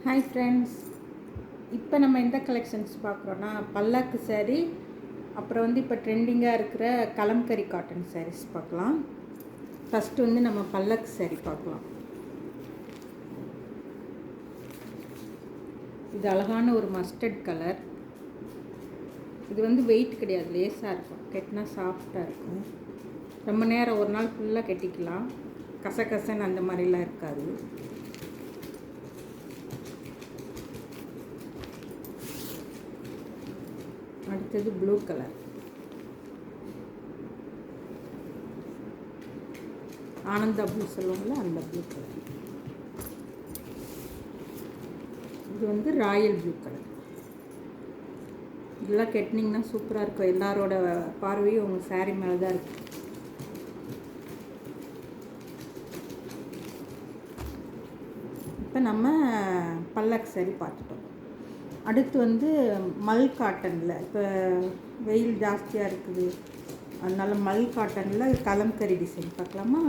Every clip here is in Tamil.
ஹாய் ஃப்ரெண்ட்ஸ், இப்போ நம்ம எந்த கலெக்ஷன்ஸ் பார்க்குறோன்னா பல்லாக்கு சாரீ, அப்புறம் இப்போ ட்ரெண்டிங்காக இருக்கிற கலம்கரி காட்டன் சாரீஸ் பார்க்கலாம். ஃபஸ்ட்டு நம்ம பல்லாக்கு சாரீ பார்க்கலாம். இது அழகான ஒரு மஸ்டர்ட் கலர். இது வெயிட் கிடையாது, லேஸாக இருக்கும். கெட்டினா சாஃப்டாக இருக்கும். ரொம்ப நேரம் ஒரு நாள் ஃபுல்லாக கட்டிக்கலாம். கசகசன்னு அந்த மாதிரிலாம் இருக்காது. அடுத்தது ப்ளூ கலர், ஆனந்தா ப்ளூ சொல்லுவாங்கள்ல அந்த ப்ளூ கலர். இது ராயல் ப்ளூ கலர். இதெல்லாம் கெட்டினிங்கன்னா சூப்பராக இருக்கும். எல்லாரோட பார்வையும் உங்கள் சாரீ மேலே தான் இருக்கும். இப்போ நம்ம பல்லக்கு சாரீ பார்த்துட்டோம். அடுத்து மல் காட்டனில், இப்போ வெயில் ஜாஸ்தியாக இருக்குது, அதனால் மல் காட்டனில் கலம்கரி டிசைன் பார்க்கலாமா?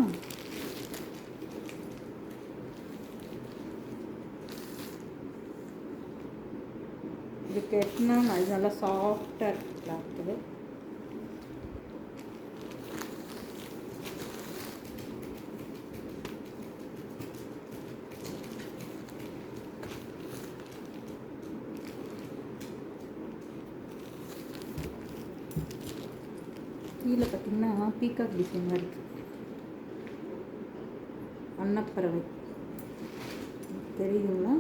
இது கெட்டினா அது நல்லா சாஃப்டாக இருக்குது கிளாத்து. கீழே பார்த்திங்கன்னா பீகாக் டிசைன் இருக்குது. அன்னப்பறவை தெரியுதுங்களா?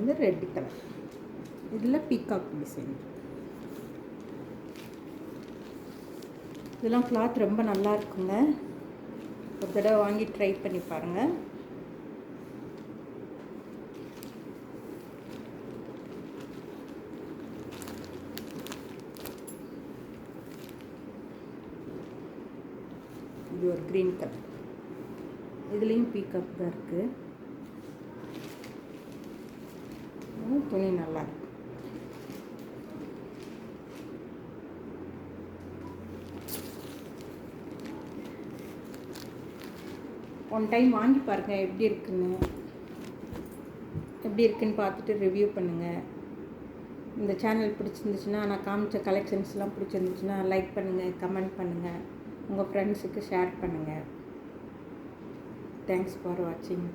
இது ரெட் கலர். இதில் பீகாக் டிசைன். இதெல்லாம் கிளாத் ரொம்ப நல்லா இருக்குங்க. ஒரு தடவை வாங்கி ட்ரை பண்ணி பாருங்கள். இது ஒரு க்ரீன் கலர். இதுலேயும் பீகாக் தான் இருக்குது. துணி நல்லா இருக்கு. ஒன் டைம் வாங்கி பாருங்கள், எப்படி இருக்குன்னு பார்த்துட்டு ரிவ்யூ பண்ணுங்கள். இந்த சேனல் பிடிச்சிருந்துச்சுன்னா, நான் காமிச்ச கலெக்ஷன்ஸ்லாம் பிடிச்சிருந்துச்சுன்னா லைக் பண்ணுங்கள், கமெண்ட் பண்ணுங்கள், உங்கள் ஃப்ரெண்ட்ஸுக்கு ஷேர் பண்ணுங்கள். தேங்க்ஸ் ஃபார் வாட்சிங்.